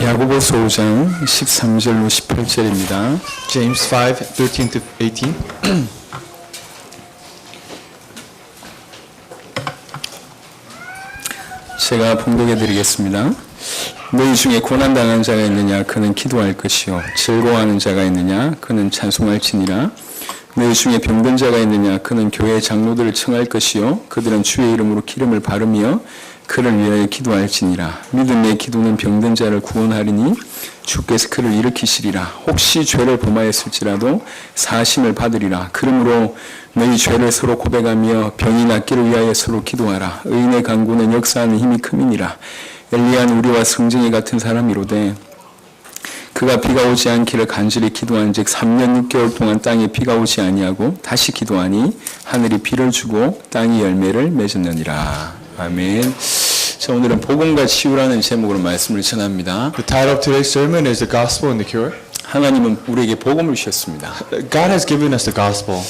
야고보서 5장 13절로 18절입니다. James 5:13-18. 제가 봉독해 드리겠습니다. 너희 중에 고난당한 자가 있느냐 그는 기도할 것이요 즐거워하는 자가 있느냐 그는 찬송할지니라. 너희 중에 병든 자가 있느냐 그는 교회 장로들을 청할 것이요 그들은 주의 이름으로 기름을 바르며 그를 위하여 기도할지니라. 믿음의 기도는 병든 자를 구원하리니 주께서 그를 일으키시리라. 혹시 죄를 범하였을지라도 사심을 받으리라. 그러므로 너희 죄를 서로 고백하며 병이 낫기를 위하여 서로 기도하라. 의인의 간구는 역사하는 힘이 큼이니라. 엘리야는 우리와 성정이 같은 사람이로되 그가 비가 오지 않기를 간절히 기도한즉 3년 6개월 동안 땅에 비가 오지 아니하고 다시 기도하니 하늘이 비를 주고 땅이 열매를 맺었느니라. 아멘. 자, 오늘은 복음과 치유라는 제목으로 말씀을 전합니다. The title of today's sermon is The Gospel and the Cure. 하나님은 우리에게 복음을 주셨습니다. God has given us the gospel,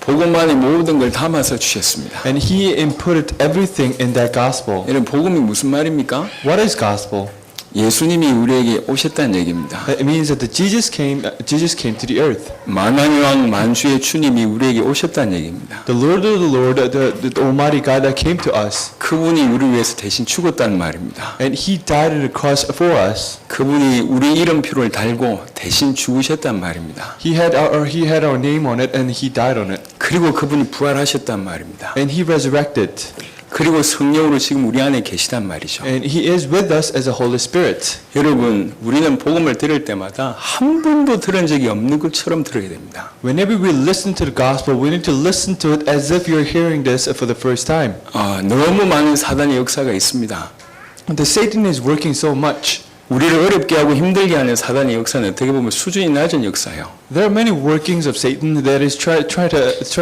복음 안에 모든 걸 담아서 주셨습니다. and He inputted everything in that gospel. 여러분, 복음이 무슨 말입니까? What is gospel? 예수님이 우리에게 오셨다는 얘기입니다. It means that Jesus came to the earth. 만왕의 왕 만주의 주님이 우리에게 오셨다는 얘기입니다. The Lord of the Lord, the Almighty God that came to us, 그분이 우리 위해서 대신 죽었다는 말입니다. and He died on the cross for us. 그분이 우리 이름표를 달고 대신 죽으셨단 말입니다. He had our name on it, and He died on it, 그리고 그분이 부활하셨단 말입니다. and He resurrected, 그리고 성령으로 지금 우리 안에 계시단 말이죠. and He is with us as a Holy Spirit. 여러분, 우리는 복음을 들을 때마다 한 번도 들은 적이 없는 것처럼 들어야 됩니다. Whenever we listen to the gospel, we need to listen to it as if you're hearing this for the first time. 너무 많은 사단의 역사가 있습니다. The Satan is working so much. 우리를 어렵게 하고 힘들게 하는 사단의 역사는 어떻게 보면 수준이 낮은 역사예요. There are many workings of Satan that is trying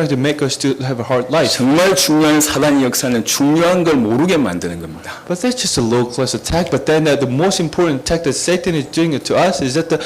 to make us to have a hard life. 정말 중요한 사단의 역사는 중요한 걸 모르게 만드는 겁니다. But that's just a low class attack. But then the most important attack that Satan is doing to us is that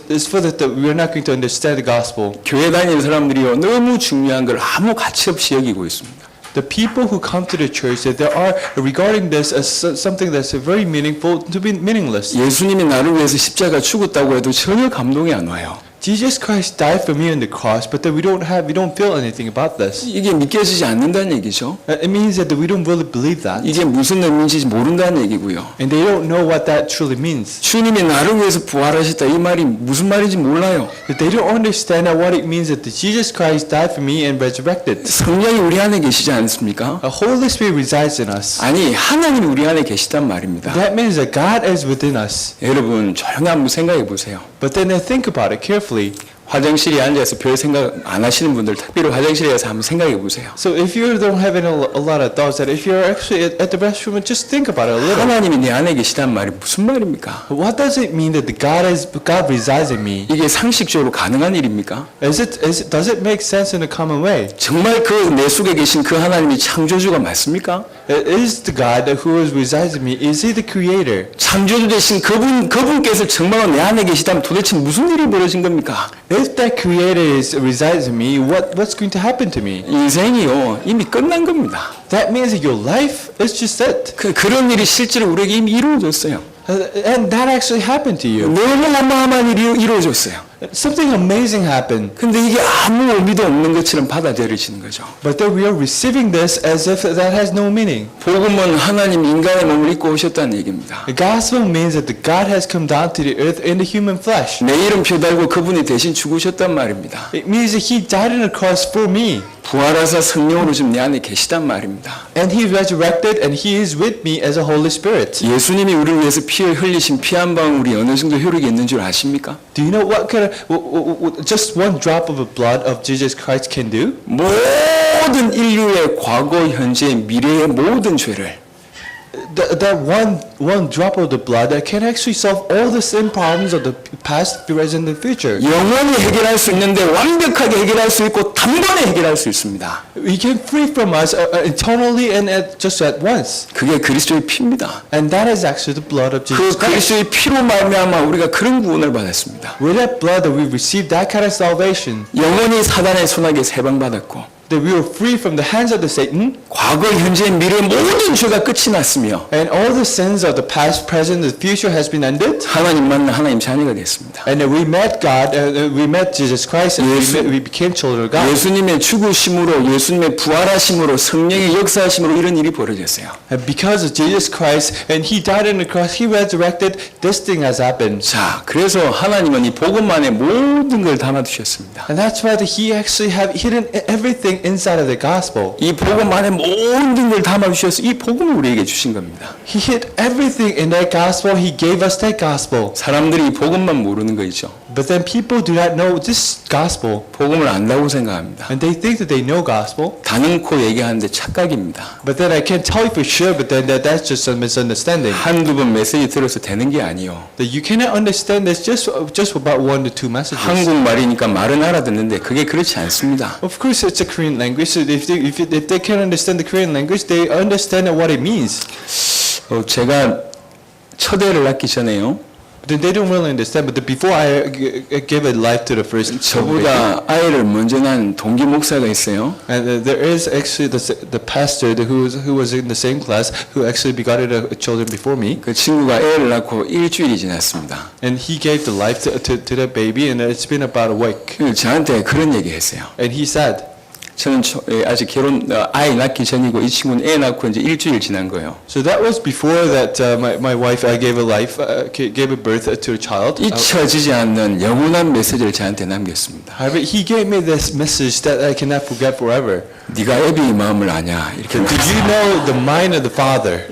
is for that we are not going to understand the gospel. 교회 다니는 사람들이요 너무 중요한 걸 아무 가치 없이 여기고 있습니다. The people who come to the church, that they are regarding this as something that's very meaningful to be meaningless. 예수님이 나를 위해서 십자가 죽었다고 해도 전혀 감동이 안 와요. Jesus Christ died for me on the cross, but then we don't feel anything about this. 이게 믿겨지지 않는다는 얘기죠. It means that we don't really believe that, 이게 무슨 의미인지 모른다는 얘기고요. and they don't know what that truly means. 주님이 나를 위해서 부활하셨다 이 말이 무슨 말인지 몰라요. That they don't understand what it means that Jesus Christ died for me and resurrected. 성령이 우리 안에 계시지 않습니까? The Holy Spirit resides in us. 아니, 하나님이 우리 안에 계시단 말입니다. That means that God is within us. 여러분, 조용히 한번 생각해 보세요. But then think about it carefully. 화장실에 앉아서 별 생각 안 하시는 분들 특별히 화장실에 가서 한번 생각해 보세요. So if you don't have a lot of thoughts, that if you're actually at the restroom, just think about it a little. 하나님이 내 안에 계시단 말이 무슨 말입니까? What does it mean that God resides in me? 이게 상식적으로 가능한 일입니까? Does it make sense in a common way? 정말 그 내 속에 계신 그 하나님이 창조주가 맞습니까? Is the God who resides in me, is He the Creator? 창조주 되신 그분께서 정말 내 안에 계시다면 도대체 무슨 일이 벌어진 겁니까? If that Creator resides in me, what's going to happen to me? 인생이요 이미 끝난 겁니다. That means that your life is just it. 그런 일이 실제로 우리에게 이미 이루어졌어요. And that actually happened to you. 너무 어마어마한 일이 이루어졌어요. Something amazing happened. 근데 이게 아무 의미도 없는 것처럼 받아들여지는 거죠. But then we are receiving this as if that has no meaning. 복음은 하나님 인간의 몸을 입고 오셨다는 얘기입니다. The gospel means that the God has come down to the earth in the human flesh. 내 이름표 달고 그분이 대신 죽으셨단 말입니다. It means that He died on the cross for me. 부활하사 성령으로 지금 내 안에 계시단 말입니다. And He resurrected, and He is with me as a Holy Spirit. 예수님이 우리를 위해서 피를 흘리신 피 한 방울이 어느 정도 효력이 있는 줄 아십니까? Do you know what kind of just one drop of the blood of Jesus Christ can do? 모든 인류의 과거, 현재, 미래의 모든 죄를 That one drop of the blood that can actually solve all the same problems of the past, present, and future. 영원히 해결할 수 있는데 완벽하게 해결할 수 있고 단번에 해결할 수 있습니다. We can free from us eternally and just at once. 그게 그리스도의 피입니다. And that is actually the blood of Jesus 그 Christ. 그리스도의 피로 말미암아 우리가 그런 구원을 받았습니다. With that blood that we received that kind of salvation. 영원히 사단의 손아귀에 해방받았고 That we were free from the hands of the Satan. 과거, 현재, 미래 모든 죄가 끝이 났으며 And all the sins of the past, present, the future has been ended. 하나님 만나 하나님 자녀가 됐습니다. And we met God, we met Jesus Christ, and we became children of God. 예수님의 죽으심으로 예수님의 부활하심으로 성령의 역사하심으로 이런 일이 벌어졌어요. And because of Jesus Christ, and He died on the cross, He resurrected, this thing has happened. 자, 그래서 하나님은 이 복음 안에 모든 걸 담아두셨습니다. And that's why He actually have hidden everything inside of the gospel. 이 복음 안에 모든 걸 담아주셔서 이 복음을 우리에게 주신 겁니다. He hid everything in that gospel. He gave us that gospel. 사람들이 이 복음만 모르는 거죠. But then people do not know this gospel. 복음을 안다고 생각합니다. And they think that they know gospel. 다능코 얘기하는데 착각입니다. But then I can't tell you for sure, but then that's just a misunderstanding. 한두 번 메시지 들어서 되는 게 아니요. That you cannot understand this just about 1 to 2 messages. 한국말이니까 말은 알아듣는데 그게 그렇지 않습니다. Of course, it's a Korean language. So if they can understand the Korean language, they understand what it means. 제가 첫애를 낳기 전에요. But then they don't really understand. But before I gave a life to the first baby, 저보다 아이를 먼저 낳은 동기 목사가 있어요. and there is actually the pastor who was in the same class who actually begot children before me, 그 친구가 애를 낳고 일주일이 지났습니다. and he gave the life to that baby, and it's been about a week. 저한테 그런 얘기했어요. And he said, 저는 아직 아이 낳기 전이고 이 친구는 애 낳고 이제 일주일 지난 거예요. so that was before that my wife gave a birth to a child. 잊혀지지 않는 영원한 메시지를 저한테 남겼습니다. However, he gave me this message that I cannot forget forever. 네가 애비의 마음을 아냐 이렇게. Do you know the mind of the Father?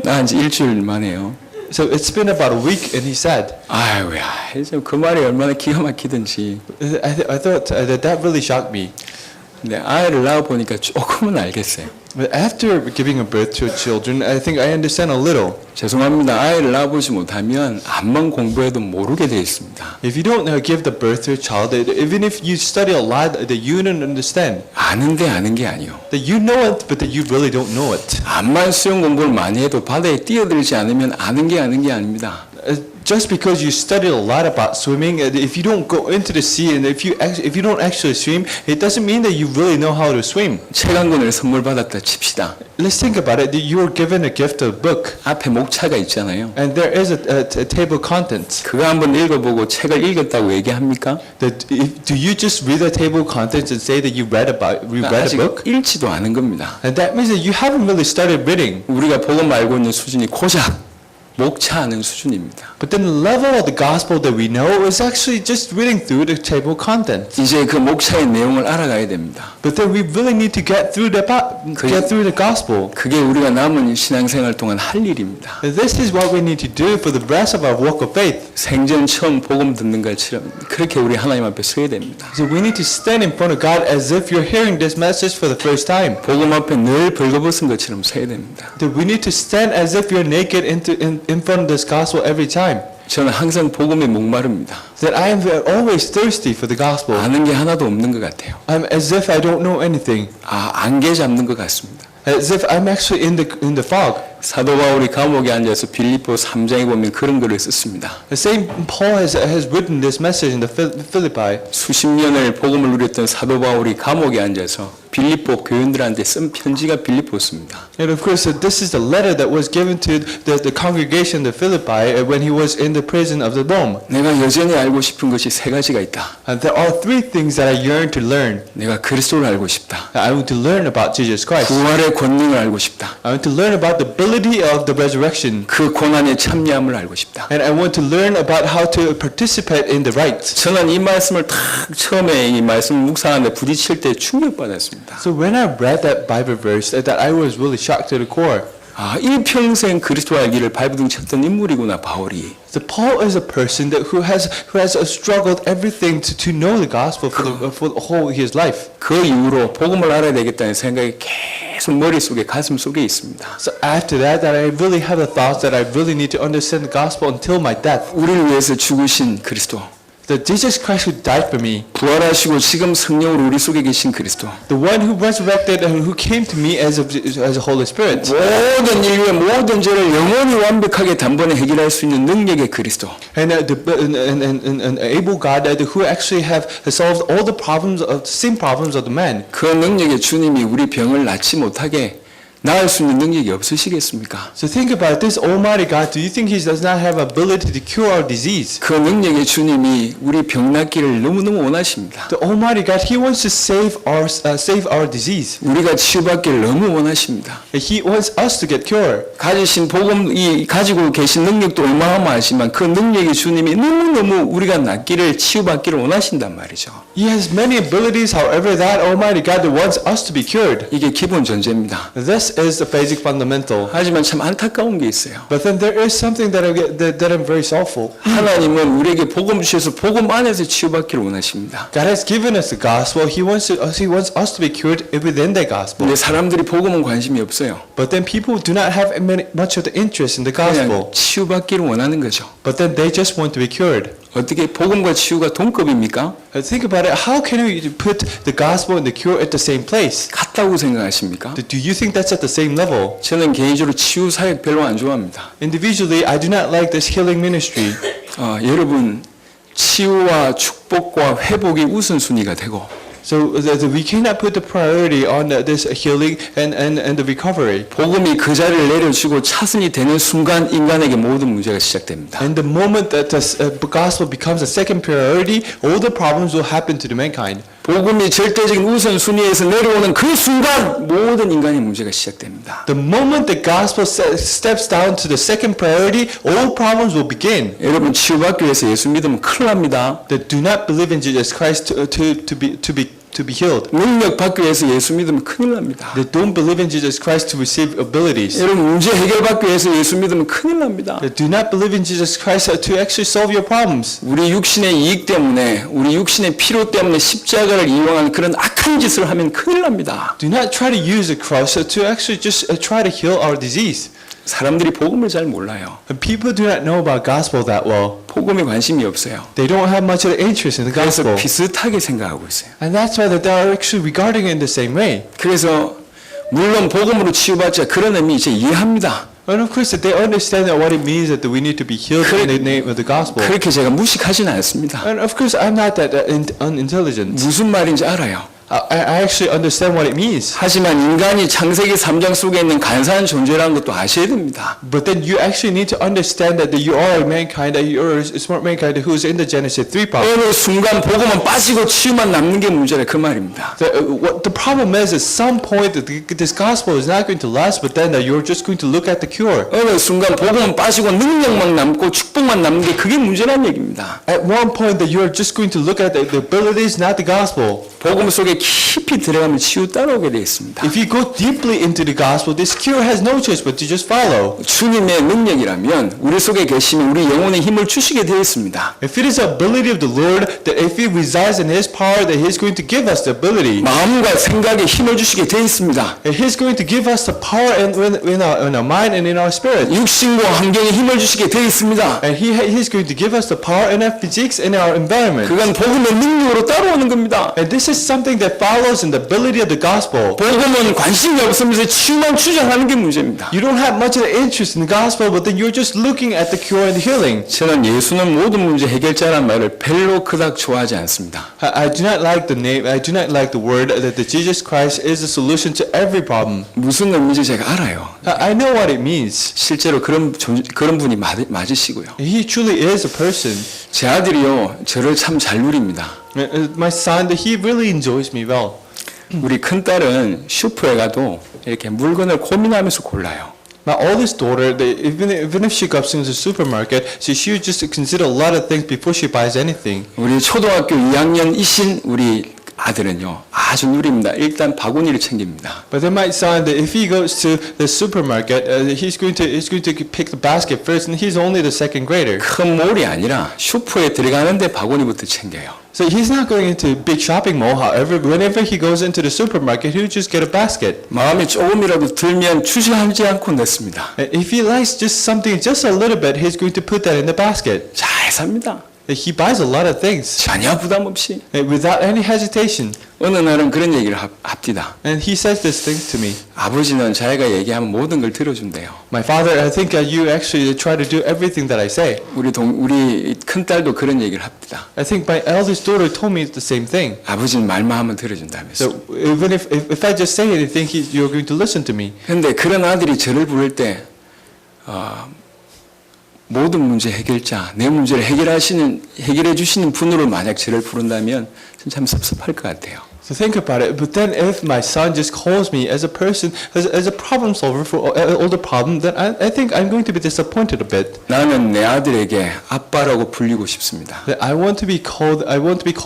낳은 지 일주일 만에요. So it's been about a week, and he said, 아유야, 그 말이 얼마나 기가 막히든지. I thought that really shocked me. 근데 아이를 낳아 보니까 조금은 알겠어요. But after giving a birth to children, I think I understand a little. 죄송합니다. 아이를 낳아보지 못하면 암만 공부해도 모르게 되어 있습니다. If you don't give the birth to a child, even if you study a lot, that you don't understand. 아는데 아는 게 아니요. That you know it, but that you really don't know it. 암만 수영 공부를 많이 해도 바다에 뛰어들지 않으면 아는 게 아닙니다. Just because you study a lot about swimming, if you don't go into the sea and if you don't actually swim, it doesn't mean that you really know how to swim. 책 한 권을 선물 받았다 칩시다. Let's think about it. You were given a gift of a book, 앞에 목차가 있잖아요. and there is a table of contents. 그거 한번 읽어보고 책을 읽었다고 얘기합니까? Do you just read the table of contents and say that you read a 아직 book? 읽지도 않은 겁니다. And that means that you haven't really started reading. 우리가 복음 알고 있는 수준이 고작 목차 아는 수준입니다. But then the level of the gospel that we know is actually just reading through the table of contents. 이제 그 목차의 내용을 알아가야 됩니다. But then we really need to get through the gospel. 그게 우리가 남은 신앙생활 동안 할 일입니다. And this is what we need to do for the rest of our walk of faith. 생전 처음 복음 듣는 것처럼 그렇게 우리 하나님 앞에 서야 됩니다. So we need to stand in front of God as if you're hearing this message for the first time. 복음 앞에 늘 벌거벗은 것처럼 서야 됩니다. That we need to stand as if you're naked in front of this gospel every time. 저는 항상 복음에 목마릅니다. That I am always thirsty for the gospel. 아는 게 하나도 없는 것 같아요. I'm as if I don't know anything. 안개 잡는 것 같습니다. As if I'm actually in the fog. 사도 바울이 감옥에 앉아서 빌립보 3장에 보면 그런 글을 썼습니다. The same Paul has written this message in the Philippi. 수십 년을 복음을 누렸던 사도 바울이 감옥에 앉아서 빌립보 교인들한테 쓴 편지가 빌립보서입니다. And of course, this is the letter that was given to the congregation of Philippi when he was in the prison of the Rome. 내가 여전히 알고 싶은 것이 세 가지가 있다. And there are 3 things that I yearn to learn. 내가 그리스도를 알고 싶다. I want to learn about Jesus Christ. 부활의 권능을 알고 싶다. I want to learn about the ability of the resurrection. 그 고난에 참여함을 알고 싶다. And I want to learn about how to participate in the right. 저는 이 말씀을 딱 처음에 이 말씀 묵상하는데 부딪힐 때 충격받았습니다. So when I read that Bible verse, that I was really shocked to the core. 일평생 그리스도 알기를 발버둥 쳤던 인물이구나 바울이. So Paul is a person who has struggled everything to know the gospel for the whole his life. 그 이후로 복음을 알아야 되겠다는 생각이 계속 머릿속에 가슴 속에 있습니다. So after that I really have the thoughts that I really need to understand the gospel until my death. 우리를 위해서 죽으신 그리스도. That Jesus Christ who died for me, 부활하시고 지금 성령으로 우리 속에 계신 그리스도. the one who resurrected and who came to me as a Holy Spirit. 모든 인류의 모든 죄를 영원히 완벽하게 단번에 해결할 수 있는 능력의 그리스도. And an able God who actually have solved all the problems of the same problems of the man. 그 능력의 주님이 우리 병을 낫지 못하게 나을 수 있는 능력이 없으시겠습니까? So think about this Almighty God. Do you think He does not have ability to cure our disease? 그 능력의 주님이 우리 병 낫기를 너무너무 원하십니다. The Almighty God, He wants to save our disease. 우리가 치유받기를 너무 원하십니다. He wants us to get cured. 가지신 복음이 가지고 계신 능력도 어마어마하지만 그 능력의 주님이 너무너무 우리가 낫기를 치유받기를 원하신단 말이죠. He has many abilities. However, that Almighty God wants us to be cured. 이게 기본 전제입니다. This is the basic fundamental. 하지만 참 안타까운 게 있어요. But then there is something that I'm very sorrowful. 하나님은 우리에게 복음 주셔서 복음 안에서 치유받기를 원하십니다. God has given us the gospel. He wants us to be cured within the gospel. 근데 사람들이 복음은 관심이 없어요. But then people do not have much of the interest in the gospel. 그냥 치유받기를 원하는 거죠. But then they just want to be cured. 어떻게 복음과 치유가 동급입니까? Think about it. How can we put the gospel and the cure at the same place? 같다고 생각하십니까? Do you think that's at the same level? 저는 개인적으로 치유 사역 별로 안 좋아합니다. Individually, I do not like this healing ministry. 여러분 치유와 축복과 회복이 우선순위가 되고 So we cannot put the priority on this healing and the recovery. 복음이 그 자리를 내려주고 차순이 되는 순간 인간에게 모든 문제가 시작됩니다. And the moment that the gospel becomes a second priority, all the problems will happen to the mankind. 복음이 절대적인 우선순위에서 내려오는 그 순간 모든 인간의 문제가 시작됩니다. The moment the gospel steps down to the second priority, all problems will begin. 여러분 치유받기 위해서 예수 믿으면 큰일 납니다. That do not believe in Jesus Christ to be healed. 능력 받기 위해서 예수 믿으면 큰일 납니다. They don't believe in Jesus Christ to receive abilities. 여러분 문제 해결받기 위해서 예수 믿으면 큰일 납니다. They do not believe in Jesus Christ to actually solve your problems. 우리 육신의 이익 때문에 우리 육신의 필요 때문에 십자가를 이용한 그런 악한 짓을 하면 큰일 납니다. Do not try to use the cross to actually just try to heal our disease. 사람들이 복음을 잘 몰라요. People do not know about gospel that well. 복음에 관심이 없어요. They don't have much of the interest in the 그래서 gospel. 비슷하게 생각하고 있어요. And that's why they are actually regarding it in the same way. 그래서 물론 복음으로 치유받자 그런 의미 이제 이해합니다. And of course, they understand that what it means that we need to be healed in the name of the gospel. 그렇게 제가 무식하지는 않습니다. And of course, I'm not that unintelligent. 무슨 말인지 알아요. I actually understand what it means. 하지만 인간이 창세기 3장 속에 있는 간사한 존재라는 것도 아셔야 됩니다. But then you actually need to understand that you are a mankind, that you are a smart mankind who is in the Genesis 3 problem. 어느 순간 복음은 빠지고 치유만 남는 게 문제라 그 말입니다. What the problem is, at some point, this gospel is not going to last, but then you're just going to look at the cure. 어느 순간 복음은 빠지고 능력만 남고 축복만 남는 게 그게 문제란 얘기입니다. At one point, that you are just going to look at the abilities, not the gospel. 복음 속에 깊이 들어가면 치유 따라오게 되어 있습니다. If you go deeply into the gospel, this cure has no choice but to just follow. 주님의 능력이라면 우리 속에 계시면 우리 영혼에 힘을 주시게 되어 있습니다. If it is the ability of the Lord, that if He resides in His power, that He is going to give us the ability. 마음과 생각에 힘을 주시게 되어 있습니다. And He's going to give us the power in our mind and in our spirit. 육신과 환경에 힘을 주시게 되어 있습니다. And He's going to give us the power in our physics and our environment. 그건 복음의 능력으로 따라오는 겁니다. And this is something that follows in the ability of the gospel. 복음은 관심이 없으면서 치유만 추정하는 게 문제입니다. You don't have much of the interest in the gospel, but then you're just looking at the cure and the healing. 저는 예수는 모든 문제 해결자란 말을 별로 그닥 좋아하지 않습니다. I do not like the name. I do not like the word that the Jesus Christ is the solution to every problem. 무슨 의미인지 제가 알아요. I know what it means. 실제로 그런 분이 맞으시고요. He truly is a person. 제 아들이요 저를 참 잘 누립니다. My son, he really enjoys me well. 우리 큰 딸은 슈퍼에 가도 이렇게 물건을 고민하면서 골라요. My oldest daughter, even if she goes into the supermarket, she would just consider a lot of things before she buys anything. 우리 초등학교 2학년이신 우리 아들은요 아주 누립니다. 일단 바구니를 챙깁니다. But then my son, if he goes to the supermarket, he's going to pick the basket first, and he's only the second grader. 큰 몰이 아니라 슈퍼에 들어가는데 바구니부터 챙겨요. So he's not going into a big shopping mall. However, whenever he goes into the supermarket, he'll just get a basket. 마음에 조금이라도 들면 주저하지 않고 넣습니다. If he likes just something just a little bit, he's going to put that in the basket. 잘 삽니다. that he buys a lot of things 전혀 부담 없이 without any hesitation. 어느 날은 그런 얘기를 합디다. And he says this thing to me. 아버지는 자기가 얘기하면 모든 걸 들어준대요. My father, I think you actually try to do everything that I say. 우리 큰 딸도 그런 얘기를 합니다. I think my eldest daughter told me the same thing. 아버지는 말만 하면 들어준다면서. So even if I just say anything, you're going to listen to me. 근데 그런 아들이 저를 부를 때 모든 문제 해결자, 내 문제를 해결해 주시는 분으로 만약 저를 부른다면 참 섭섭할 것 같아요. So think about it. But then if my son just calls me as a person, as a problem solver for all the problem, then I think I'm going to be disappointed a bit. 나는 내 아들에게 아빠라고 불리고 싶습니다. That I want to be called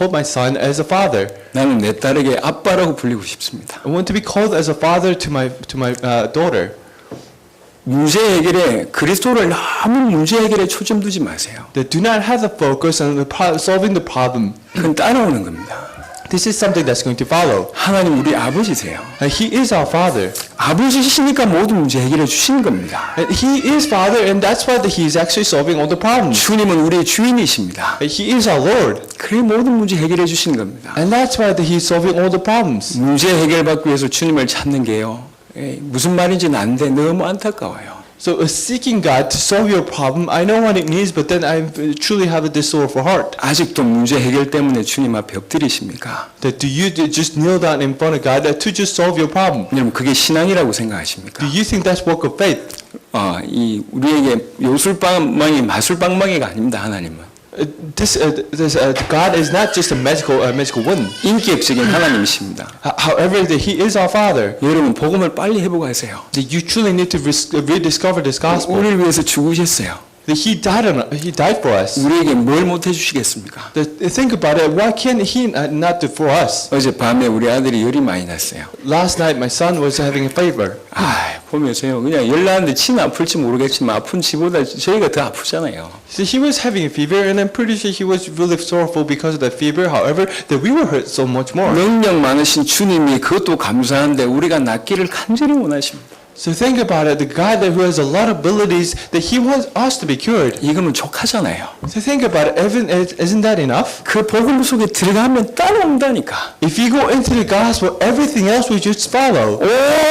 my son as a father. 나는 내 딸에게 아빠라고 불리고 싶습니다. I want to be called as a father to my daughter. 문제 해결에 그리스도를 너무 문제 해결에 초점 두지 마세요. That do not have the focus on solving the problem. 그건 따라오는 겁니다. This is something that's going to follow. 하나님 우리 아버지세요. And he is our father. 아버지시니까 모든 문제 해결해 주시는 겁니다. And he is father, and that's why he is actually solving all the problems. 주님은 우리의 주인이십니다. And he is our Lord. 그래 모든 문제 해결해 주시는 겁니다. And that's why he is solving all the problems. 문제 해결받기 위해서 주님을 찾는 게요. 무슨 말인지는 아는데 너무 안타까워요. So seeking God to solve your problem, I know what it means, but then I truly have a sorrowful heart. 아직도 문제 해결 때문에 주님 앞에 엎드리십니까? That do you just kneel down in front of God to just solve your problem? 여러분 그게 신앙이라고 생각하십니까? Do you think that's work of faith? 이 우리에게 요술방망이 마술방망이가 아닙니다. 하나님은 God is not just a magical one. 인격적인 하나님이십니다. However, that He is our Father. 여러분 복음을 빨리 회복하세요. That you truly need to rediscover this gospel. 우리를 위해서 죽으셨어요. That He died for us. 우리에게 뭘 못 해주시겠습니까? Think about it. Why can't He not do for us? 어제 밤에 우리 아들이 열이 많이 났어요. Last night, my son was having a fever. 보면서요. 그냥 열 나는데 치는 아플지 모르겠지만 아픈 치보다 저희가 더 아프잖아요. So he was having a fever, and I'm pretty sure he was really sorrowful because of the fever. However, that we were hurt so much more. 능력 많으신 주님이 그것도 감사한데 우리가 낫기를 간절히 원하십니다. So think about it. The God who has a lot of abilities, that He wants us to be cured. 이거면 족하잖아요. So think about it. Isn't that enough? 그 복음 속에 들어가면 따라온다니까. If you go into the gospel, everything else will just follow.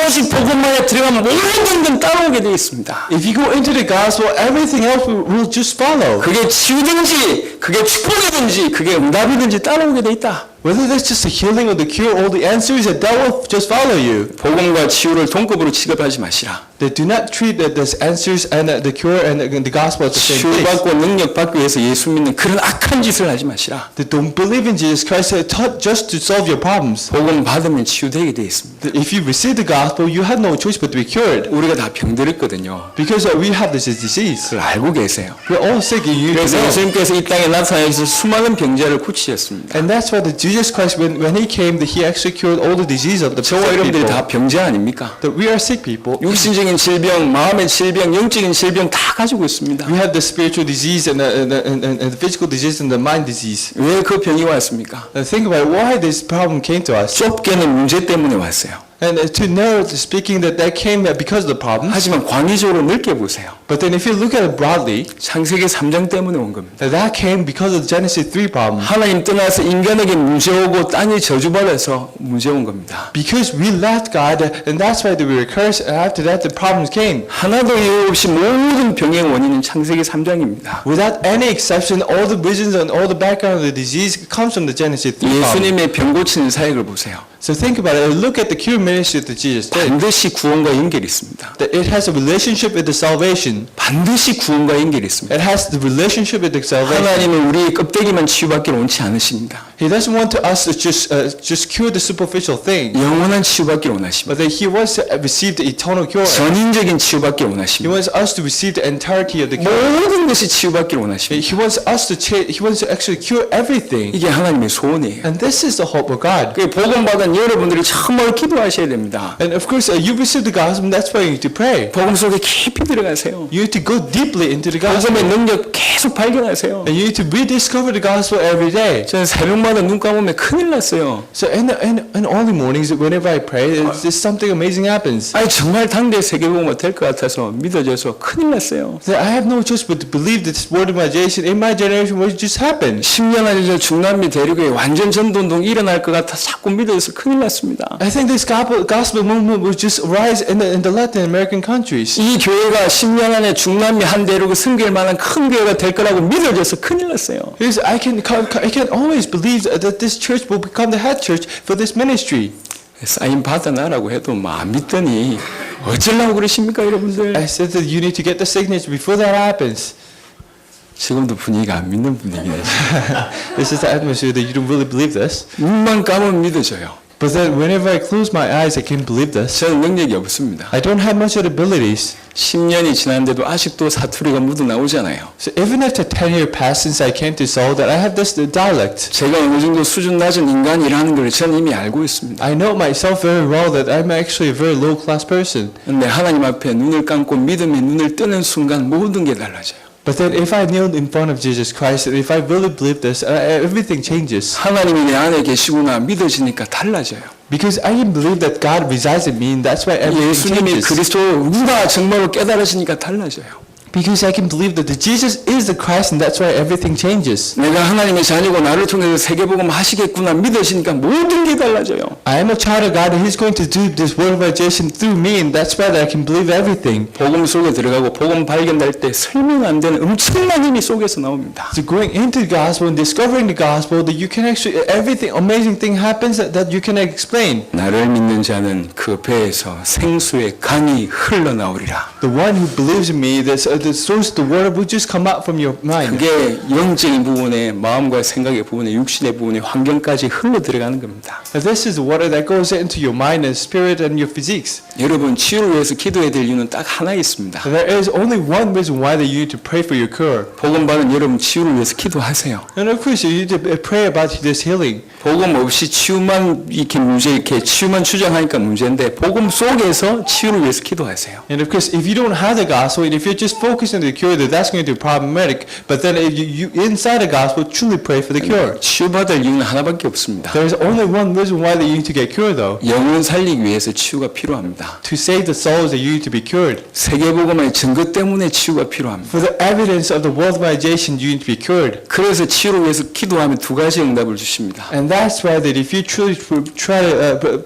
오직 복음만에 들어가면 모든 건 따라오게 되어 있습니다. If you go into the gospel, everything else will just follow. 그게 치유든지, 그게 축복이든지, 그게 응답이든지 따라오게 돼 있다. Whether that's just the healing or the cure, all the answers, that will just follow you. 복음과 치유를 동급으로 취급하지 마시라. They do not treat the answers and the cure and the gospel at the same place. 치유받고 능력 받기 위해서 예수 믿는 그런 악한 짓을 하지 마시라. They don't believe in Jesus Christ just to solve your problems. 복음 받으면 치유되게 돼 있습니다. If you receive the gospel, you have no choice but to be cured. 우리가 다 병들었거든요. Because we have this disease. 그걸 알고 계세요. We're all sick, and you 그래서 know. 예수님께서 이 땅에 나타나셔서 수많은 병자를 고치셨습니다. And that's why Jesus Christ, when He came, that He actually cured all the disease of the 저와 sick 여러분들이 people. 다 병자 아닙니까? That we are sick people. 육신적인 질병, 마음의 질병, 영적인 질병 다 가지고 있습니다. We have the spiritual disease and the physical disease and the mind disease. 왜 그 병이 왔습니까? Think about it, why this problem came to us. 좁게는 문제 때문에 왔어요. And to know, speaking, that came because of the problems. 하지만 광의적으로 넓게 보세요. But then if you look at it broadly, 창세기 3장 때문에 온 겁니다. that came because of the Genesis 3 problem. 하나님 떠나서 인간에게 문제 오고 땅이 저주받아서 문제 온 겁니다. Because we left God, and that's why we were cursed, and after that the problems came. 하나도 이유 없이 모든 병의 원인은 창세기 3장입니다. Without any exception, all the reasons and all the background of the disease comes from the Genesis 3 problem. 예수님의 병 고치는 사역을 보세요. So think about it. Look at the cure ministry that Jesus did. 반드시 구원과 연결이 있습니다. That it has a relationship with the salvation. 반드시 구원과 연결이 있습니다. It has the relationship with the salvation. 하나님은 우리의 껍데기만 치유받기를 원치 않으십니다. He doesn't want us to just cure the superficial thing, 영원한 치유받기를 원하십니다. but that He wants to receive the eternal cure. 전인적인 치유받기를 He 원하십니다. wants us to receive the entirety of the cure. 모든 것이 치유받기를 원하십니다. He wants us to He wants to actually cure everything. 이게 하나님의 소원이에요. And this is the hope of God. 그 복음받은 받았다면 여러분들이 정말 기도하셔야 됩니다. And of course, you receive the gospel, and that's why you need to pray. 복음 속에 깊이 들어가세요. You need to go deeply into the gospel. 복음의 능력 계속 발견하세요. And you need to rediscover the gospel every day. 저는 새벽마다 눈 감으면 큰일 났어요. So in all the mornings, whenever I pray, there's something amazing happens. 아니 정말 당대 세계복음화 될 것 같아서 믿어져서 큰일 났어요. So I have no choice but to believe that this word evangelization in my generation will just happen. 10년 안에 저 중남미 대륙에 완전 전도운동 일어날 것 같아 자꾸 믿어져서 큰일 났습니다. I think this gospel movement will just rise in the Latin American countries. 이 교회가 10년 안에 중남미 한 대륙을 섬길 만한 큰 교회가 될 거라고 믿어져서 큰일 났어요. Because I can always believe that this church will become the head church for this ministry. 사인 받아놔라고 해도 안 믿더니 어쩌려고 그러십니까 여러분들? I said that you need to get the signature before that happens. 지금도 분위기가 안 믿는 분위기네. This is the atmosphere that you don't really believe this. 눈만 감으면 믿어져요. But then whenever I close my eyes, I can believe this. 저는 능력이 없습니다. I don't have much of the abilities. 10년이 지났는데도 아직도 사투리가 묻어 나오잖아요. So even after 10 years passed since I came to Seoul, that I have this dialect. 제가 어느 정도 수준 낮은 인간이라는 걸 저는 이미 알고 있습니다. I know myself very well that I'm actually a very low class person. 근데 하나님 앞에 눈을 감고 믿음의 눈을 뜨는 순간 모든 게 달라져요. But then if I kneel in front of Jesus Christ, and if I really believe this, everything changes. 하나님이 내 안에 계시구나 믿어지니까 달라져요. Because I can believe that God resides in me, and that's why everything 예수님이 changes. 그리스도가 정말로 깨달으시니까 달라져요. Because I can believe that the Jesus is the Christ, and that's why everything changes. 내가 하나님의 자녀고 나를 통해서 세계복음 하시겠구나 믿으시니까 모든 게 달라져요. I am a child of God, and He's going to do this word evangelization through me, and that's why I can believe everything. 복음 속에 들어가고 복음 발견될 때 설명 안 되는 엄청난 힘이 속에서 나옵니다. So going into the gospel and discovering the gospel, that you can actually everything amazing thing happens that you can explain. 나를 믿는 자는 그 배에서 생수의 강이 흘러나오리라. The one who believes in me, the source, the word will just come out from your mind. 그게 영적인 부분에 마음과 생각의 부분에 육신의 부분에 환경까지 흘러 들어가는 겁니다. And this is the water that goes into your mind and spirit and your physiques. 여러분 치유를 위해서 기도해야 될 이유는 딱 하나 있습니다. There is only one reason why that you need to pray for your cure. 복음 받은 여러분 치유를 위해서 기도하세요. And of course, you need to pray about this healing. 복음 없이 치유만 이렇게 치유만 추정하니까 문제인데 복음 속에서 치유를 위해서 기도하세요. And of course, if you don't have the gospel, and if you're just focused on the cure, then that's going to be problematic. But then if you inside the gospel, truly pray for the cure. 치유받을 이유는 하나밖에 없습니다. There is only one reason why that you need to get cured, though. 영혼 살리기 위해서 치유가 필요합니다. To save the souls that you need to be cured. 세계복음의 증거 때문에 치유가 필요합니다. For the evidence of the world evangelization, you need to be cured. 그래서 치유를 위해서 기도하면 두 가지 응답을 주십니다. And that's why that if you truly try to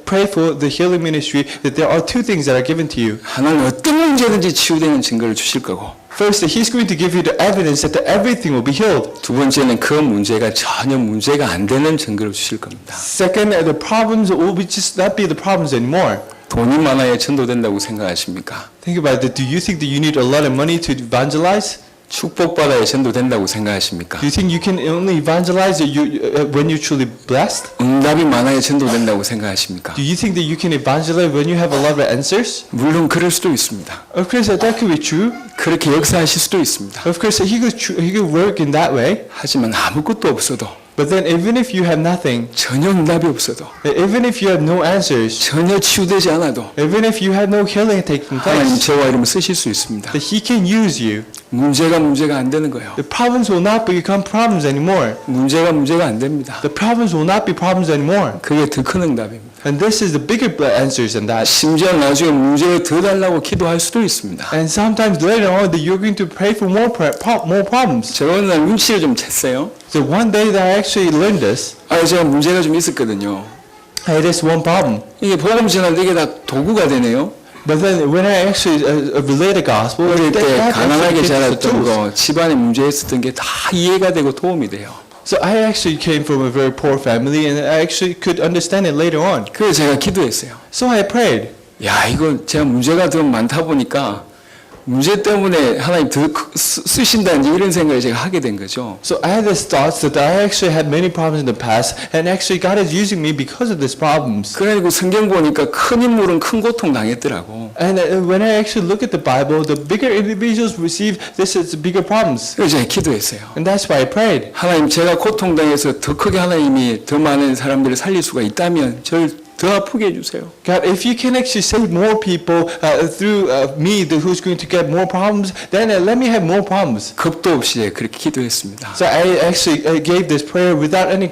pray for the healing ministry, that there are two things that are given to you. 하나는 어떤 문제든지 치유되는 증거를 주실 거고 First, that He's going to give you the evidence that everything will be healed. 두 번째는 그 문제가 전혀 문제가 안 되는 증거를 주실 겁니다. Second, the problems will be just not be the problems anymore. 돈이 많아야 전도된다고 생각하십니까? Think about it. Do you think that you need a lot of money to evangelize? 축복받아야 전도된다고 생각하십니까? Do you think you can only evangelize when you're truly blessed? 응답이 많아야 전도된다고 생각하십니까? Do you think that you can evangelize when you have a lot of answers? 물론 그럴 수도 있습니다. Of course, that could be true. 그렇게 역사하실 수도 있습니다. Of course, he could work in that way. 하지만 아무것도 없어도 But then, even if you have nothing, 전혀 응답이 없어도 even if you have no answers, 전혀 치유되지 않아도 even if you have no healing taking 하나님 place, 저와 이름을 쓰실 수 있습니다. that He can use you. 문제가 안 되는 거예요. The problems will not become problems anymore. 문제가 안 됩니다. The problems will not be problems anymore. 그게 더 큰 응답입니다. And this is the bigger answers than that. 심지어 나중에 문제를 더 달라고 기도할 수도 있습니다. And sometimes later on, that you're going to pray for more problems. 제가 어느 날 눈치를 좀 챘어요. So one day that I actually learned this, 제가 문제가 좀 있었거든요. I had this one problem. 이게 복음 전하는데 이게 다 도구가 되네요. But then when I actually relay the gospel, 어릴 때 that 가난하게 actually gives the 자랐던 tools. 거, 집안에 문제 있었던 게 다 이해가 되고 도움이 돼요. So I actually came from a very poor family, and I actually could understand it later on. 그래서 제가 기도했어요. So I prayed. 야, 이거 제가 문제가 더 많다 보니까 문제 때문에 하나님 더 쓰신다는지 이런 생각을 제가 하게 된 거죠. So I had this thoughts that I actually had many problems in the past, and actually God is using me because of these problems. 그래가지고 성경 보니까 큰 인물은 큰 고통 당했더라고. And when I actually look at the Bible, the bigger individuals receive this as bigger problems. 그래서 제가 기도했어요. And that's why I prayed. 하나님 제가 고통당해서 더 크게 하나님이 더 많은 사람들을 살릴 수가 있다면 저를 더 아프게 해주세요. God, if you can actually save more people through me who's going to get more problems, then let me have more problems. 겁도 없이 그렇게 기도했습니다. So I actually gave this prayer without any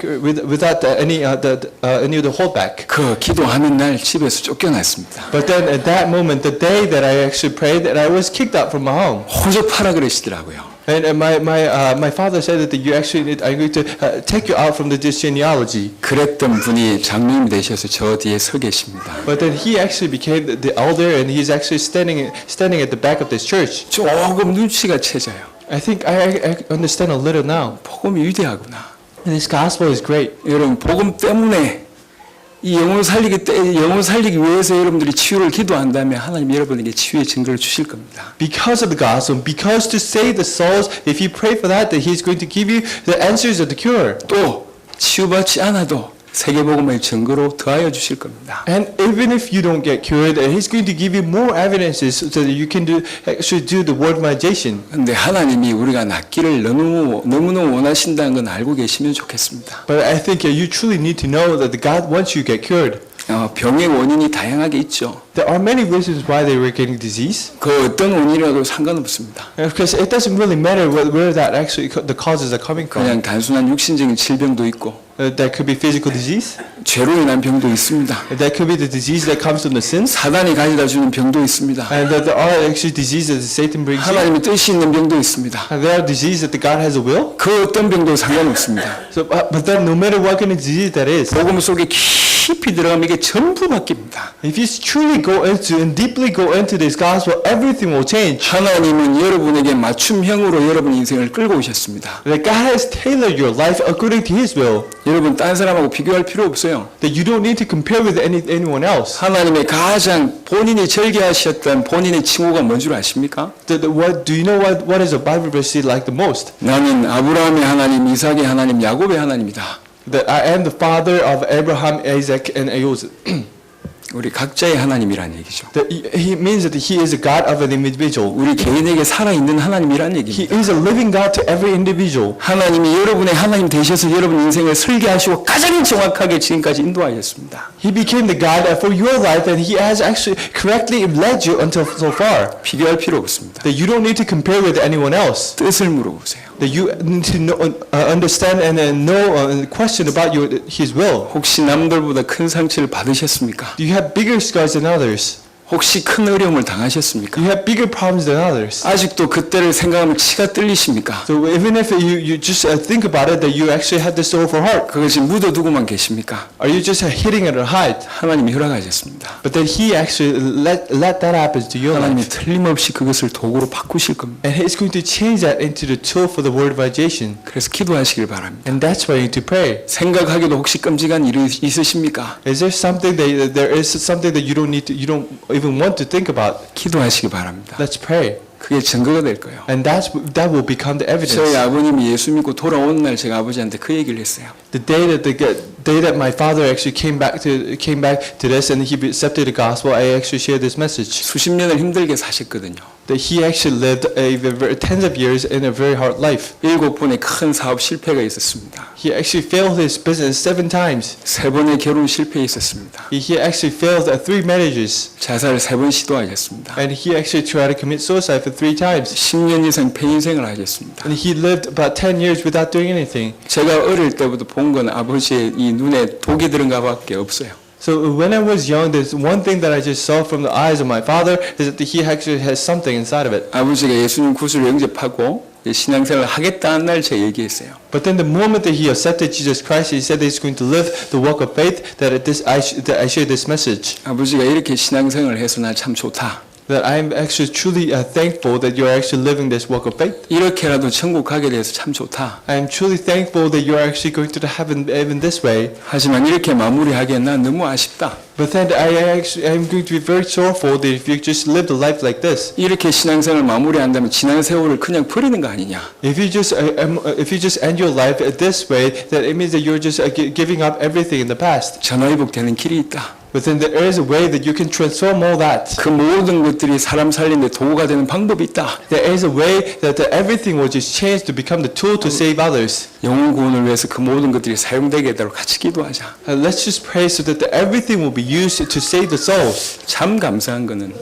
any of the holdback. 그 기도하는 날 집에서 쫓겨났습니다. But then at that moment, the day that I actually prayed, that I was kicked out from my home. 호접하라 그러시더라고요. And my father said that you actually I'm going to take you out from this genealogy. 그랬던 분이 장로님이 되셔서 저 뒤에 서 계십니다. But then he actually became the elder, and he's actually standing at the back of this church. 조금 눈치가 채져요. I think I understand a little now. 복음이 위대하구나. And this gospel is great. 여러분 복음 때문에 이 영혼 살리기 위해서 여러분들이 치유를 기도한다면 하나님 여러분에게 치유의 증거를 주실 겁니다. Because of the gospel, because to save the souls, if you pray for that, He's going to give you the answers of the cure. 또 치유받지 않아도 세계복음의 증거로 더하여 주실 겁니다. And even if you don't get cured, He's going to give you more evidences so that you can actually do the word evangelization. 근데 하나님이 우리가 낫기를 너무너무 원하신다는 건 알고 계시면 좋겠습니다. But I think you truly need to know that God wants you to get cured. 병의 원인이 다양하게 있죠. There are many reasons why they were getting disease. 그 어떤 원인이라도 상관없습니다. Because it doesn't really matter where that actually the causes are coming from. 그냥 단순한 육신적인 질병도 있고 That could be physical disease. 죄로 인한 병도 있습니다. That could be the disease that comes from the sins. 사단이 가져다 주는 병도 있습니다. And that there are actually diseases that Satan brings you. 하나님의 뜻이 있는 병도 있습니다. And there are diseases that God has a will. 그 어떤 병도 상관없습니다. So, but then no matter what kind of disease that is, 복음 속에 깊이 들어가면 이게 전부 바뀝니다. if you truly go into and deeply go into this gospel, everything will change. 하나님은 여러분에게 맞춤형으로 여러분 인생을 끌고 오셨습니다. That God has tailored your life according to His will. 여러분 딴 사람하고 비교할 필요 없어요. That you don't need to compare with anyone else. 하나님의 가장 본인이 절개하셨던 본인의 칭호가 뭔 줄 아십니까? What do you know? What is a Bible verse like the most? 나는 아브라함의 하나님, 이삭의 하나님, 야곱의 하나님이다. That I am the father of Abraham, Isaac, and Joseph. 우리 각자의 하나님이라는 얘기죠. That he means that He is a God of an individual. 우리 개인에게 살아있는 하나님이라는 He 얘기입니다. is a living God to every individual. 하나님이 여러분의 하나님 되셔서 여러분 인생을 설계하시고 가장 정확하게 지금까지 인도하셨습니다. He became the God for your life, and He has actually correctly led you until so far. 비교할 필요 없습니다. That you don't need to compare with anyone else. 뜻을 물어보세요. That you need to know, understand and know and question about His will. 혹시 남들보다 큰 상처를 받으셨습니까? Do you have bigger scars than others? 혹시 큰 어려움을 당하셨습니까? Do you have bigger problems than others? 아직도 그때를 생각하면 치가 떨리십니까? So even if you just think about it, that you actually have this sorrowful heart, 그것이 묻어두고만 계십니까? are you just hitting it at a height? 하나님이 허락하셨습니다. But then He actually let that happen to your 하나님이 life. 틀림없이 그것을 도구로 바꾸실 겁니다. And He's going to change that into the tool for the word evangelization. 그래서 기도하시길 바랍니다. And that's why you need to pray. 생각하기도 혹시 끔찍한 일이 있으십니까? Is there something that you don't even want to think about? 기도하시기 바랍니다. Let's pray. 그게 증거가 될 거예요. And that will become the 저희 evidence. 아버님이 예수 믿고 돌아오는 날 제가 아버지한테 그 얘기를 했어요. The day that my father actually came back to this and he accepted the gospel, I actually shared this message. 수십 년을 힘들게 사셨거든요. That he actually lived tens of years in a very hard life. 7번의 큰 사업 실패가 있었습니다. He actually failed his business 7 times. 3번의 결혼 실패 있었습니다. He actually failed 3 marriages. 자살을 3번 시도하셨습니다. And he actually tried to commit suicide for 3 times. 10년 이상 폐인생을 하셨습니다. And he lived about 10 years without doing anything. 제가 어릴 때부터 본 건 아버지의 이 눈에 독이 들은가 밖에 없어요. So when I was young, there's one thing that I just saw from the eyes of my father is that he actually has something inside of it. 아버지가 예수님 구주를 영접하고 신앙생활을 하겠다는 날 제가 얘기했어요. But then the moment that he accepted Jesus Christ, he said that he's going to live the walk of faith. That I shared this message. 아버지가 이렇게 신앙생활을 해서 나 참 좋다. that I'm actually truly thankful that you're actually living this walk of faith. 이렇게라도 천국 가게 돼서 참 좋다. I'm truly thankful that you're actually going to the heaven even this way. 하지만 이렇게 마무리하기엔 난 너무 아쉽다. But then I'm going to be very sorrowful that if you just lived a life like this. 이렇게 신앙생활을 마무리한다면 지난 세월을 그냥 버리는 거 아니냐. If you just end your life this way, that it means that you're just giving up everything in the past. 전화위복되는 길이 있다. But then there is a way that you can transform all that. 그 모든 것들이 사람 살리는데 도구가 되는 방법이 있다. There is a way that everything will just change to become the tool to save others. 영혼 구원을 위해서 그 모든 것들이 사용되게 되도록 같이 기도하자. Let's just pray so that everything will be used to save the souls. 참 감사한 거는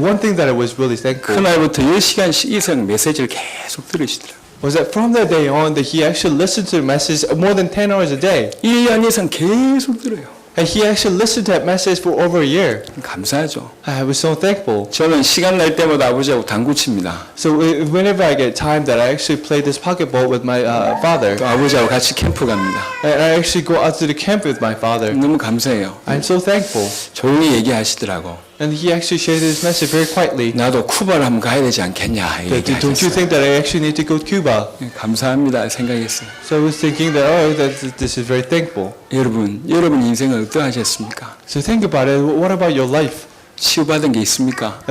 One thing that I was really thankful 그날부터 10시간 이상 메시지를 계속 들으시더라. was that from that day on that he actually listened to the message more than 10 hours a day. 1년 이상 계속 들어요. And he actually listened to that message for over a year. 감사하죠. I was so thankful. 저는 시간 날 때마다 아버지하고 당구 칩니다. So whenever I get time that I actually play this pocketball with my father. 또 아버지하고 같이 캠프 갑니다. And I actually go out to the camp with my father. 너무 감사해요. I'm so thankful. 조용히 얘기하시더라고. And he actually shared his message very quietly. 나도 쿠바를 한번 가야 되지 않겠냐 Don't you 얘기하셨어요. think that I actually need to go to Cuba? 감사합니다 생각했어요. So I was thinking that, oh, this is very thankful. 여러분 인생은 어떠하셨습니까? So think about it. What about your life? 치유받은 게 있습니까?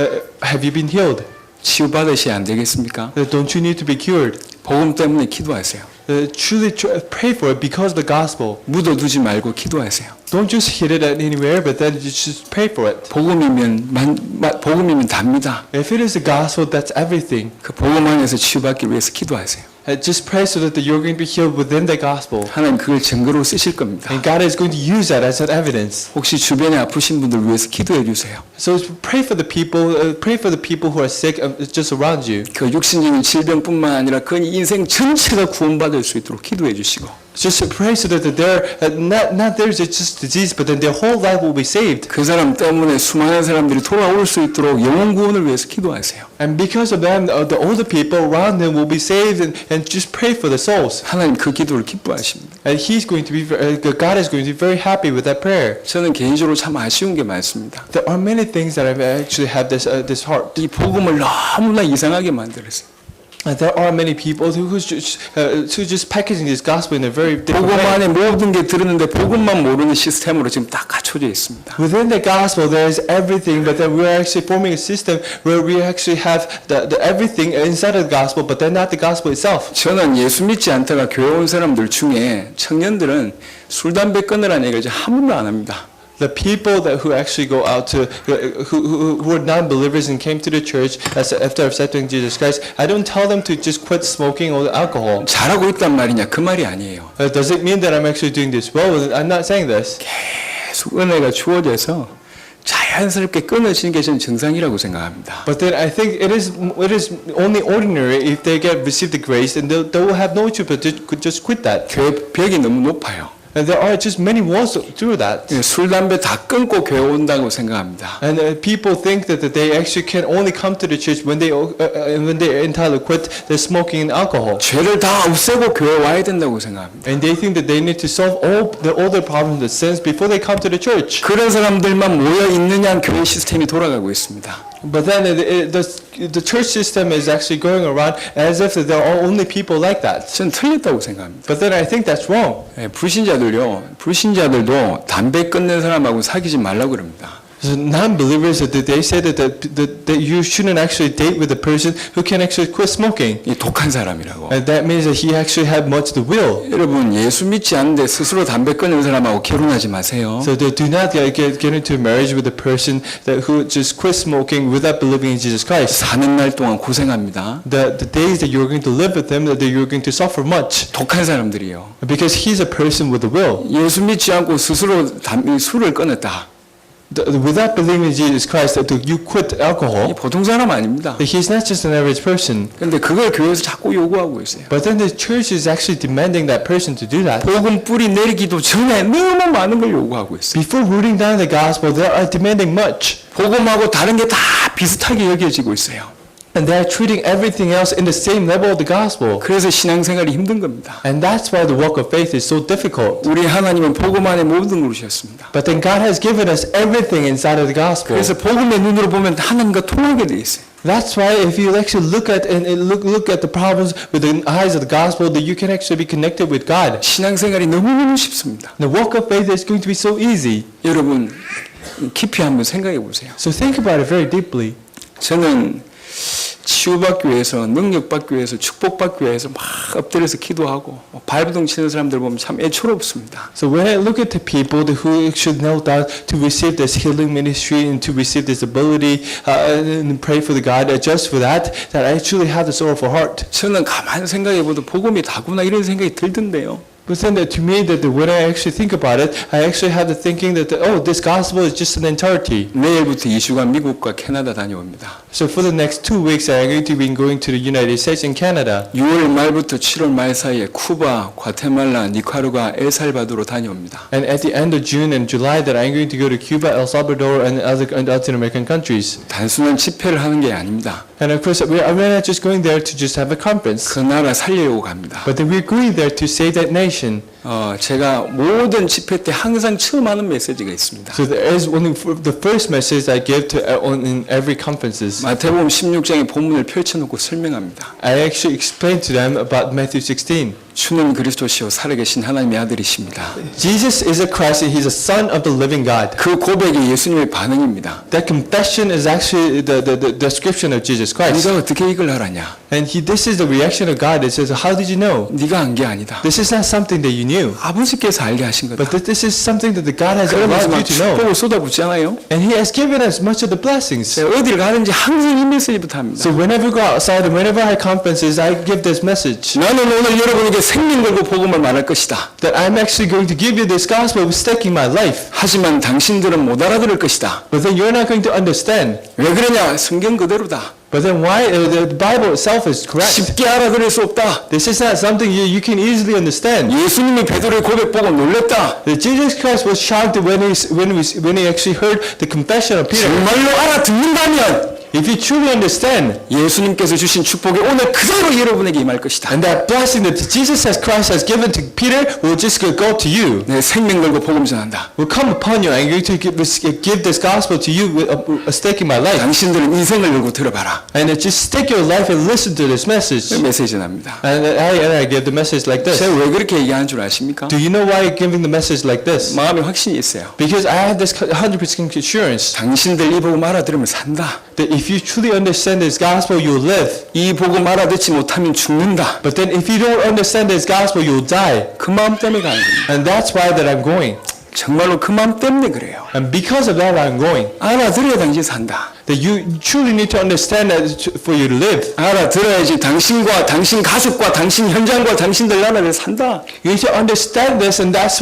Have you been healed? 치유받으셔야 안 되겠습니까? Don't you need to be cured? 복음 때문에 기도하세요. Truly pray for it because of the gospel. 묻어두지 말고 기도하세요. Don't just hit it at anywhere, but then you just pray for it. 복음이면 답니다. If it is the gospel, that's everything. 그 복음 안에서 치유받기 위해서 기도하세요. Just pray so that you're going to be healed within the gospel. 하나님 그걸 증거로 쓰실 겁니다. And God is going to use that as an evidence. 혹시 주변에 아프신 분들 위해서 기도해 주세요. So pray for the people who are sick just around you. 그 육신적인 질병뿐만 아니라 그 인생 전체가 구원받을 수 있도록 기도해 주시고 Just to pray so that they're not theirs just disease, but then their whole life will be saved. 그 사람 때문에 수많은 사람들이 돌아올 수 있도록 영혼 구원을 위해서 기도하세요. And because of them, the older people around them will be saved, and just pray for the souls. 하나님 그 기도를 기뻐하십니다. And He's going to be, God is going to be very happy with that prayer. 저는 개인적으로 참 아쉬운 게 많습니다. There are many things that I've actually had this heart. 이 복음을 너무나 이상하게 만들었어요. There are many people who just packaging this gospel in a very different 복음 way. 안에 모든 게 들었는데 복음만 모르는 시스템으로 지금 딱 갖춰져 있습니다. Within the gospel, there is everything, but then we're actually forming a system where we actually have the everything inside of the gospel, but then not the gospel itself. 저는 예수 믿지 않다가 교회 온 사람들 중에 청년들은 술 담배 끊으라는 얘기를 이제 한 번도 안 합니다. The people who actually go out to who are non-believers and came to the church after accepting Jesus Christ, I don't tell them to just quit smoking or alcohol. 잘하고 있단 말이냐 그 말이 아니에요. Does it mean that I'm actually doing this well? I'm not saying this. 계속 은혜가 주어져서 자연스럽게 끊어지는 게 저는 정상이라고 생각합니다. But then I think it is only ordinary if they receive the grace, and they will have no choice but to just quit that. 교회 벽이 너무 높아요. And there are just many walls through that. 술 담배 다 끊고 교회 온다고 생각합니다. And people think that they actually can only come to the church when they're entitled to quit their smoking and alcohol. 죄를 다 없애고 교회 와야 된다고 생각합니다. And they think that they need to solve all their problems, the sins, before they come to the church. 그런 사람들만 모여 있느냐 교회 시스템이 돌아가고 있습니다. But then the church system is actually going around as if there are only people like that. 저는 틀렸다고 생각합니다. But then I think that's wrong. 불신자들도 담배 끊는 사람하고 사귀지 말라고 그럽니다. So non-believers, they say that you shouldn't actually date with a person who can actually quit smoking. 이 독한 사람이라고. And that means that he actually had much the will. 여러분 예수 믿지 않는데 스스로 담배 끊는 사람하고 결혼하지 마세요. So they do not get into marriage with a person who just quit smoking without believing in Jesus Christ. 사는 날 동안 고생합니다. The days that you're going to live with him, that you're going to suffer much. 독한 사람들이요. Because he's a person with a will. 예수 믿지 않고 스스로 술을 끊었다. Without believing in Jesus Christ, that you quit 이 alcohol. 보통 사람 아닙니다. He's not just an average person. 근데 그걸 교회에서 자꾸 요구하고 있어요. But then the church is actually demanding that person to do that. 복음 뿌리 내리기도 전에 너무 많은 걸 요구하고 있어요. Before rooting down the gospel, they are demanding much. 복음하고 다른 게 다 비슷하게 여겨지고 있어요. and they are treating everything else in the same level of the gospel. 그래서 신앙생활이 힘든 겁니다. And that's why the walk of faith is so difficult. 우리 하나님은 복음 안에 모든 걸 주셨습니다. But then God has given us everything inside of the gospel. 그래서 복음의 눈으로 보면 하나님과 통하게 돼 있어요. That's why if you actually look at look at the problems with the eyes of the gospel, that you can actually be connected with God. 신앙생활이 너무너무 쉽습니다. The walk of faith is going to be so easy. 여러분 깊이 한번 생각해 보세요. So think about it very deeply. 저는 치유받기 위해서, 능력받기 위해서, 축복받기 위해서 막 엎드려서 기도하고 발부둥 치는 사람들 보면 참 애처롭습니다. So when I look at the people who should kneel down to receive this healing ministry and to receive this ability and pray for the God, just for that I truly have the sorrowful heart. 저는 가만히 생각해봐도 복음이 다구나 이런 생각이 들던데요. But then to me, when I actually think about it, I actually have the thinking that this gospel is just an entirety. 내일부터 2주간 미국과 캐나다 다녀옵니다. So for the next 2 weeks, I'm going to be going to the United States and Canada. 6월 말부터 7월 말 사이에 쿠바, 과테말라, 니카라과, 엘살바도로 다녀옵니다. And at the end of June and July, that I'm going to go to Cuba, El Salvador, and other Latin American countries. 단순한 집회를 하는 게 아닙니다. And of course, we're not just going there to just have a conference, 그 나라 살리려고 갑니다. but then we're going there to save that nation. 제가 모든 집회 때 항상 처음 하는 메시지가 있습니다. So there is the first message I give to in every conferences. 마태복음 16장의 본문을 펼쳐놓고 설명합니다. I actually explain to them about Matthew 16. 주는 그리스도시요 살아계신 하나님의 아들이십니다. Jesus is a Christ, He's a Son of the living God. 그 고백이 예수님의 반응입니다. That confession is actually the description of Jesus Christ. 네가 어떻게 이걸 알았냐? And this is the reaction of God. It says, how did you know? 네가 안 게 아니다. This is not something that you knew, 아버지께서 알게 하신 거다. but that this is something that the God has 그러면서 allowed 막 you to know. 축복을 쏟아붓잖아요. And He has given us much of the blessings. 제가 어디를 가는지 항상 이 메시지부터 합니다. So whenever we go outside and whenever I have conferences, I give this message. 나는 오늘 여러분에게 생명 걸고 복음을 말할 것이다. That I'm actually going to give you this gospel with staking my life. 하지만 당신들은 못 알아들을 것이다. But then you're not going to understand. 왜 그러냐? 성경 그대로다. But then why the Bible itself is correct. 쉽게 알아들을 수 없다. This is not something you can easily understand. 예수님이 베드로의 고백 보고 놀랬다. That Jesus Christ was shocked when he actually heard the confession of Peter. 정말로 알아듣는다면 If you truly understand, 예수님께서 주신 축복이 오늘 그대로 여러분에게 임할 것이다. and that blessing that Christ has given to Peter will just go to you. 내 생명 걸고 복음 전한다. Will come upon you. I'm going to give this gospel to you with a stake in my life. 당신들은 인생을 걸고 들어봐라. And just stake your life and listen to this message. 메시지 전합니다. And I give the message like this. 제가 왜 그렇게 얘기하는 줄 아십니까? Do you know why I'm giving the message like this? 마음에 확신이 있어요. Because I have this 100% assurance 당신들 이 복음 알아들으면 산다. that if you truly understand this gospel, you'll live. 이 복음 알아듣지 못하면 죽는다. But then if you don't understand this gospel, you'll die. 그 마음 때문에 가는 겁니다. And that's why that I'm going. 정말로 그 마음 때문에 그래요. And because of that, I'm going. 알아들어야 당신 산다. That you truly need to understand that for you to live. 알아들어야지 당신과 당신 가족과 당신 현장과 당신들 나라를 산다. You need to understand this, and that's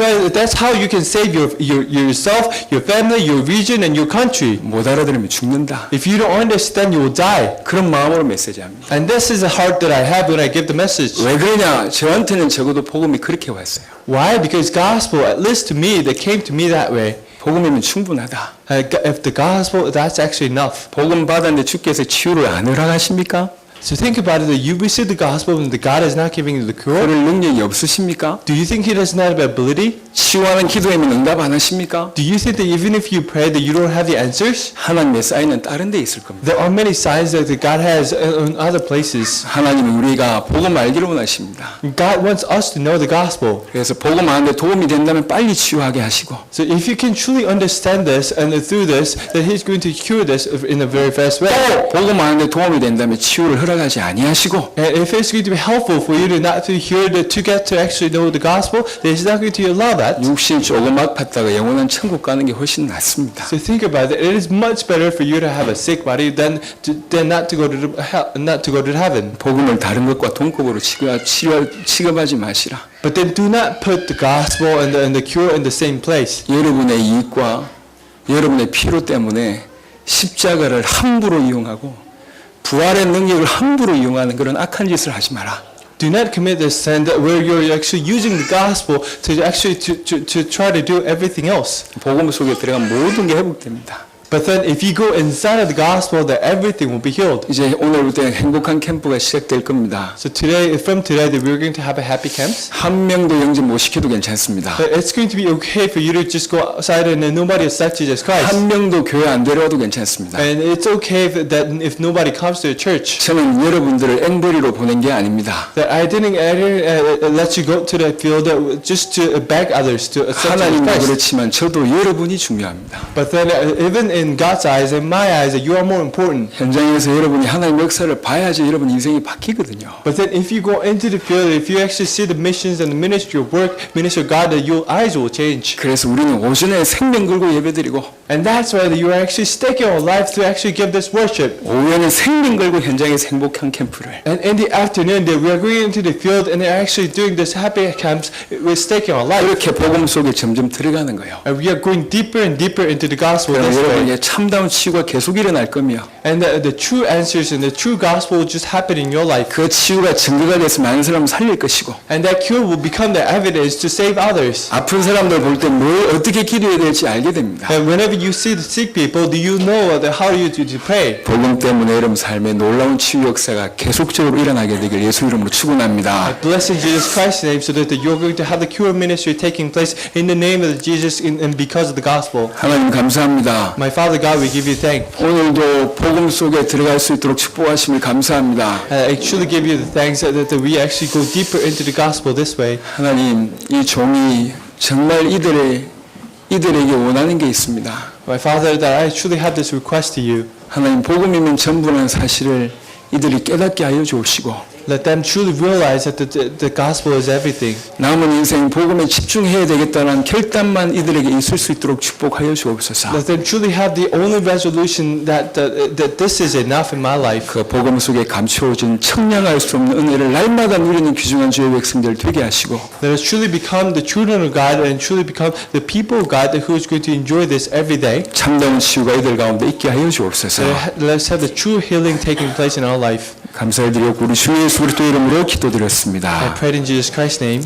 how you can save yourself, your family, your region, and your country. 못 알아들으면 죽는다. If you don't understand, you will die. 그런 마음으로 메시지합니다. And this is the heart that I have when I give the message. 왜 그러냐? 저한테는 적어도 복음이 그렇게 왔어요. Why? Because gospel, at least to me, that came to me that way. 복음이면 충분하다. If the gospel, that's actually enough. 복음 받았는데 주께서 치유를 안 허락하십니까? So think about it, that you receive the gospel and the God is not giving you the cure. 그럴 능력이 없으십니까? Do you think He doesn't have the ability? 치유하는 기도하면 응답 안 하십니까? Do you think that even if you pray that you don't have the answers? 하나님의 사인은 다른 데 있을 겁니다. There are many signs that God has in other places. 하나님은 우리가 복음 알기를 원하십니다. God wants us to know the gospel. 그래서 복음 하는데 도움이 된다면 빨리 치유하게 하시고 So if you can truly understand this and through this, that He's going to cure this in a very fast way. 또 복음 하는데 도움이 된다면 치유를 허락하지 아니하시고 And if it's going to be helpful for you to not to hear to get to actually know the gospel, then He's not going to allow that. 육신 조금 아팠다가 영원한 천국 가는 게 훨씬 낫습니다. So think about it. It is much better for you to have a sick body than not to go to heaven. 복음을 다른 것과 동급으로 취급하지 마시라. But then do not put the gospel and the cure in the same place. 여러분의 이익과 여러분의 필요 때문에 십자가를 함부로 이용하고 부활의 능력을 함부로 이용하는 그런 악한 짓을 하지 마라. Do not commit this sin that where you're actually using the gospel to actually to try to do everything else. 복음 속에 들어가면 모든 게 회복됩니다. But then if you go inside of the gospel, then everything will be healed. 이제 오늘부터 행복한 캠프가 시작될 겁니다. So today, from today, that we're going to have a happy camps. 한 명도 영접 못 시켜도 괜찮습니다. But it's going to be okay for you to just go outside and nobody accept Jesus Christ. 한 명도 교회 안 데려와도 괜찮습니다. And it's okay if nobody comes to the church. 저는 여러분들을 앵벌이로 보낸 게 아닙니다. That I didn't let you go to the field just to beg others to accept Jesus 하나님도 Christ. 그렇지만 저도 여러분이 중요합니다. But then even in God's eyes and my eyes, you are more important. 현장에서 여러분이 하나님 역사를 봐야지 여러분 인생이 바뀌거든요. But then if you go into the field, if you actually see the missions and the ministry of work, ministry of God, that your eyes will change. 그래서 우리는 오전에 생명 걸고 예배드리고 And that's why you are actually staking your life to actually give this worship. 오후에는 생명 걸고 현장에서 행복한 캠프를 And in the afternoon, that we are going into the field and they're actually doing this happy camps with staking our life. 이렇게 복음 속에 점점 들어가는 거예요. And we are going deeper and deeper into the gospel 그럼 this way. 여러분에게 참다운 치유가 계속 일어날 거며 And the true answers and the true gospel will just happen in your life. 그 치유가 증거가 돼서 많은 사람을 살릴 것이고 And that cure will become the evidence to save others. 아픈 사람들 볼 때 뭘 어떻게 기도해야 될지 알게 됩니다. And whenever you see the sick people, do you know how you to pray? 복음 때문에 여러분 삶에 놀라운 치유 역사가 계속적으로 일어나게 되길 예수 이름으로 축원합니다. Bless in Jesus Christ's name so that you're going to have the cure ministry taking place in the name of Jesus and because of the gospel. 하나님 감사합니다. My Father God, we give you thanks. 오늘도 복음 속에 들어갈 수 있도록 축복하심을 감사합니다. I truly give you the thanks that we actually go deeper into the gospel this way. 하나님 이 종이 정말 이들에게 원하는 게 있습니다. My Father, that I truly have this request to you. 하나님 복음이면 전부라는 사실을 이들이 깨닫게 하여 주옵시고 Let them truly realize that the gospel is everything. 남은 인생 복음에 집중해야 되겠다는 결단만 이들에게 있을 수 있도록 축복하여 주옵소서. Let them truly have the only resolution that this is enough in my life. 그 복음 속에 감추어진 청량할 수 없는 은혜를 날마다 누리는 귀중한 주의 백성들 되게 하시고 Let us truly become the children of God and truly become the people of God who is going to enjoy this every day. 참다운 치유가 이들 가운데 있게 하여 주옵소서. Let us have the true healing taking place in our life. 감사드리고 우리 주 예수 그리스도 이름으로 I 기도드렸습니다. pray in Jesus Christ's name.